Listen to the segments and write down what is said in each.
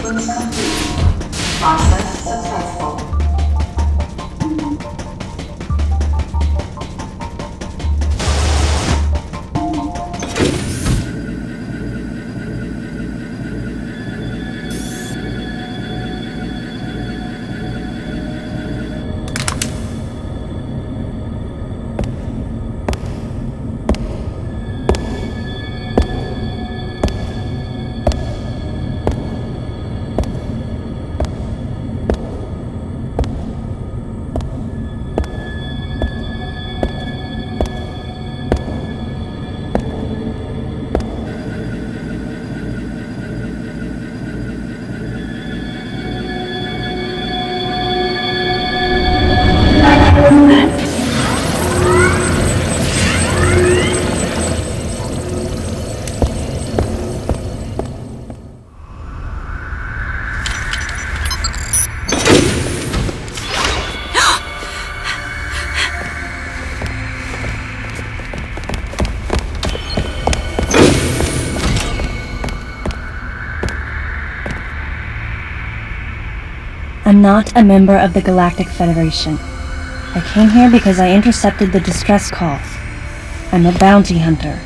Sequence complete. Process successful. I'm not a member of the Galactic Federation. I came here because I intercepted the distress call. I'm a bounty hunter.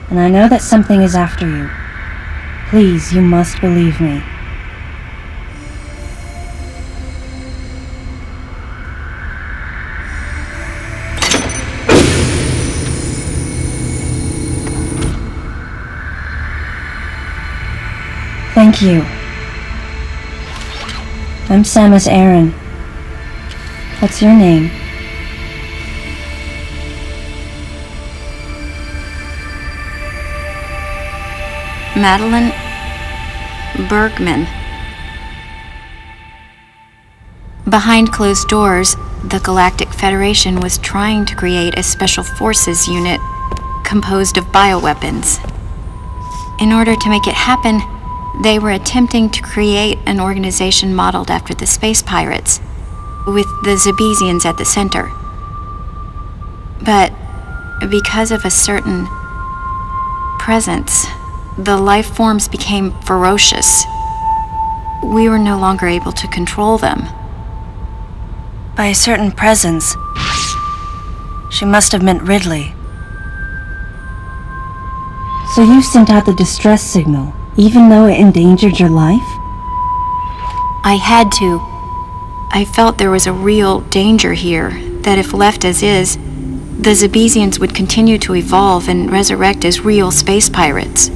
And I know that something is after you. Please, you must believe me. Thank you. I'm Samus Aran. What's your name? Madeline Bergman. Behind closed doors, the Galactic Federation was trying to create a special forces unit composed of bioweapons. In order to make it happen, they were attempting to create an organization modeled after the space pirates, with the Zebesians at the center. But because of a certain presence, the life forms became ferocious. We were no longer able to control them. By a certain presence, she must have meant Ridley. So you sent out the distress signal, even though it endangered your life? I had to. I felt there was a real danger here, that if left as is, the Zebesians would continue to evolve and resurrect as real space pirates.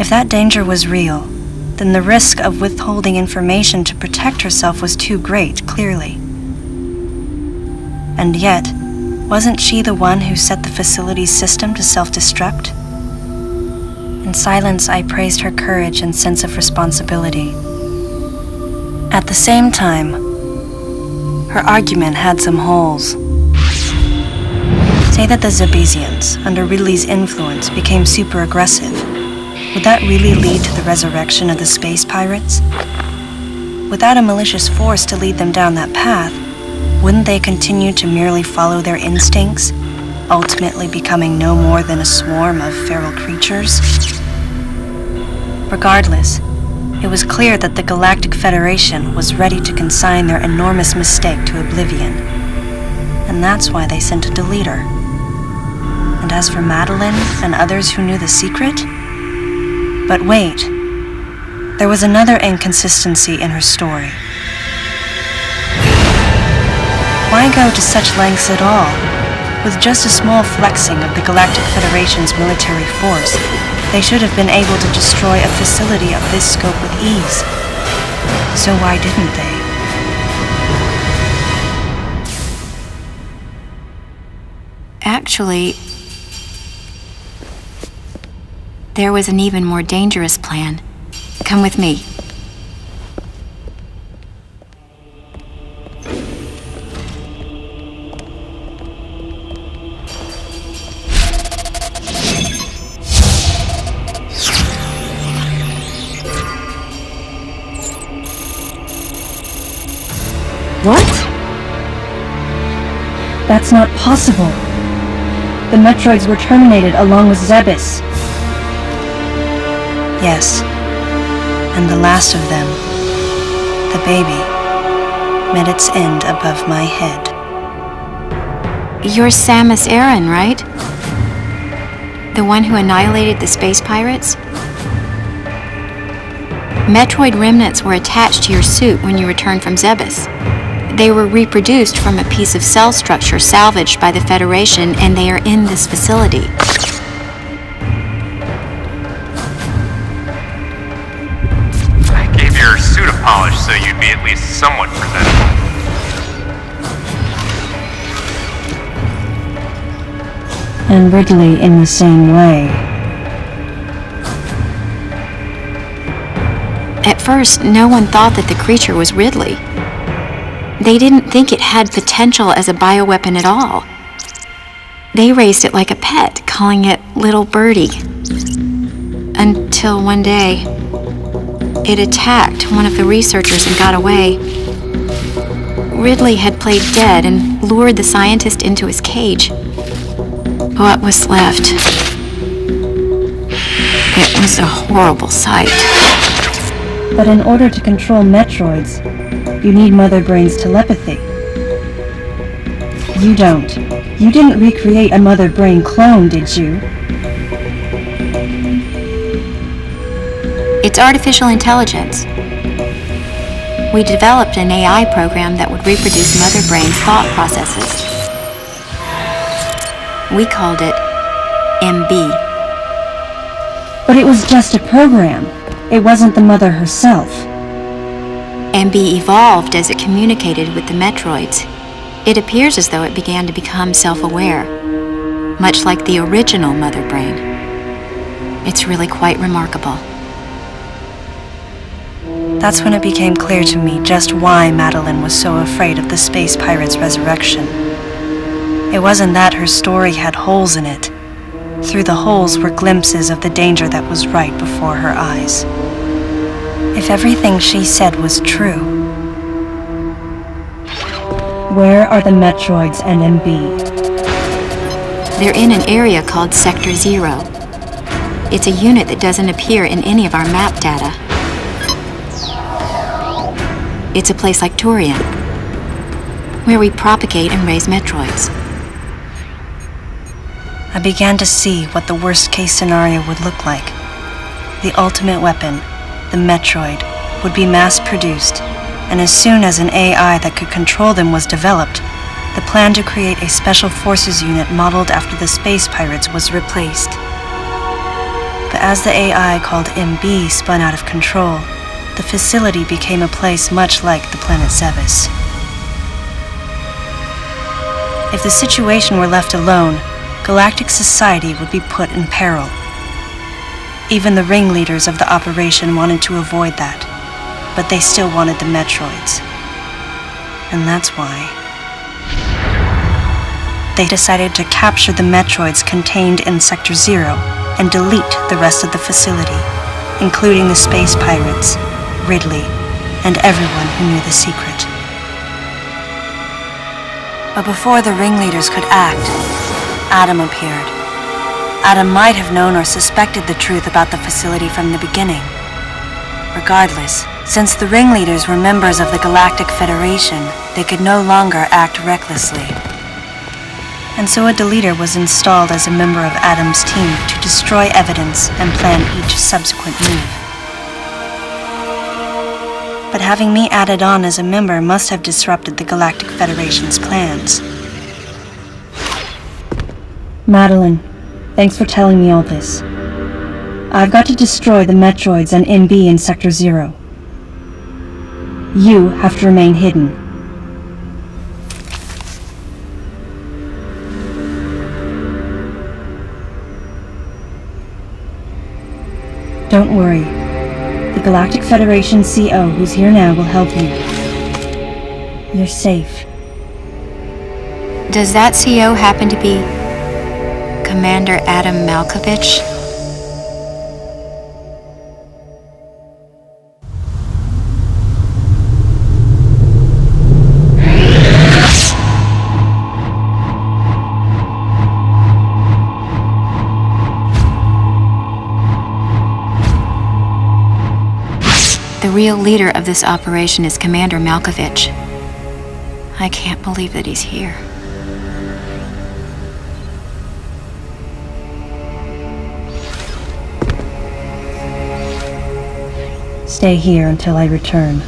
If that danger was real, then the risk of withholding information to protect herself was too great, clearly. And yet, wasn't she the one who set the facility's system to self-destruct? In silence, I praised her courage and sense of responsibility. At the same time, her argument had some holes. Say that the Zebesians, under Ridley's influence, became super aggressive. Would that really lead to the resurrection of the space pirates? Without a malicious force to lead them down that path, wouldn't they continue to merely follow their instincts, ultimately becoming no more than a swarm of feral creatures? Regardless, it was clear that the Galactic Federation was ready to consign their enormous mistake to oblivion. And that's why they sent a deleter. And as for Madeline and others who knew the secret? But wait, there was another inconsistency in her story. Why go to such lengths at all? With just a small flexing of the Galactic Federation's military force, they should have been able to destroy a facility of this scope with ease. So why didn't they? Actually, there was an even more dangerous plan. Come with me. What? That's not possible. The Metroids were terminated along with Zebes. Yes, and the last of them, the baby, met its end above my head. You're Samus Aran, right? The one who annihilated the space pirates? Metroid remnants were attached to your suit when you returned from Zebes. They were reproduced from a piece of cell structure salvaged by the Federation, and they are in this facility. I gave your suit a polish so you'd be at least somewhat presentable. And Ridley in the same way. At first, no one thought that the creature was Ridley. They didn't think it had potential as a bioweapon at all. They raised it like a pet, calling it Little Birdie. Until one day, it attacked one of the researchers and got away. Ridley had played dead and lured the scientist into his cage. What was left? It was a horrible sight. But in order to control Metroids, you need Mother Brain's telepathy. You don't. You didn't recreate a Mother Brain clone, did you? It's artificial intelligence. We developed an AI program that would reproduce Mother Brain's thought processes. We called it MB. But it was just a program. It wasn't the mother herself. MB evolved as it communicated with the Metroids. It appears as though it began to become self-aware, much like the original Mother Brain. It's really quite remarkable. That's when it became clear to me just why Madeline was so afraid of the space pirate's resurrection. It wasn't that her story had holes in it. Through the holes were glimpses of the danger that was right before her eyes. If everything she said was true, where are the Metroids and MB? They're in an area called Sector 0. It's a unit that doesn't appear in any of our map data. It's a place like Turian, where we propagate and raise Metroids. I began to see what the worst-case scenario would look like. The ultimate weapon, the Metroid, would be mass-produced, and as soon as an AI that could control them was developed, the plan to create a special forces unit modeled after the space pirates was replaced. But as the AI called MB spun out of control, the facility became a place much like the planet Zebes. If the situation were left alone, galactic society would be put in peril. Even the ringleaders of the operation wanted to avoid that, but they still wanted the Metroids. And that's why they decided to capture the Metroids contained in Sector 0 and delete the rest of the facility, including the space pirates, Ridley, and everyone who knew the secret. But before the ringleaders could act, Adam appeared. Adam might have known or suspected the truth about the facility from the beginning. Regardless, since the ringleaders were members of the Galactic Federation, they could no longer act recklessly. And so a deleter was installed as a member of Adam's team to destroy evidence and plan each subsequent move. But having me added on as a member must have disrupted the Galactic Federation's plans. Madeline, thanks for telling me all this. I've got to destroy the Metroids and MB in Sector 0. You have to remain hidden. Don't worry. The Galactic Federation CO who's here now will help you. You're safe. Does that CO happen to be Commander Adam Malkovich? The real leader of this operation is Commander Malkovich. I can't believe that he's here. Stay here until I return.